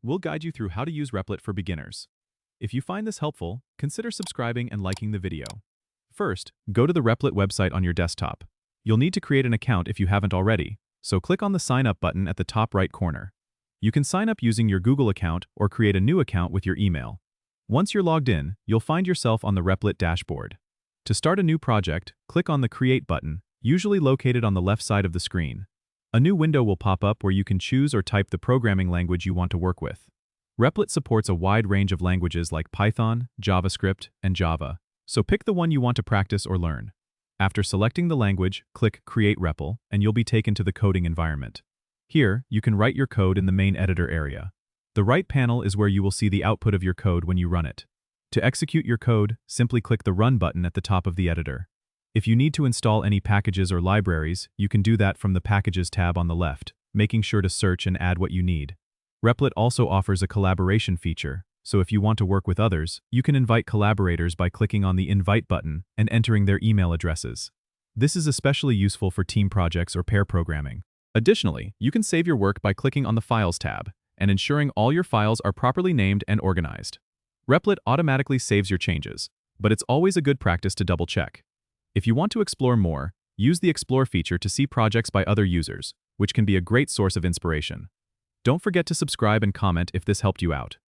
we'll guide you through how to use Replit for beginners. If you find this helpful, consider subscribing and liking the video. First, go to the Replit website on your desktop. You'll need to create an account if you haven't already, so click on the Sign Up button at the top right corner. You can sign up using your Google account or create a new account with your email. Once you're logged in, you'll find yourself on the Replit dashboard. To start a new project, click on the Create button, usually located on the left side of the screen. A new window will pop up where you can choose or type the programming language you want to work with. Replit supports a wide range of languages like Python, JavaScript, and Java, so pick the one you want to practice or learn. After selecting the language, click Create REPL, and you'll be taken to the coding environment. Here, you can write your code in the main editor area. The right panel is where you will see the output of your code when you run it. To execute your code, simply click the Run button at the top of the editor. If you need to install any packages or libraries, you can do that from the Packages tab on the left, making sure to search and add what you need. Replit also offers a collaboration feature, so if you want to work with others, you can invite collaborators by clicking on the Invite button and entering their email addresses. This is especially useful for team projects or pair programming. Additionally, you can save your work by clicking on the Files tab and ensuring all your files are properly named and organized. Replit automatically saves your changes, but it's always a good practice to double-check. If you want to explore more, use the Explore feature to see projects by other users, which can be a great source of inspiration. Don't forget to subscribe and comment if this helped you out.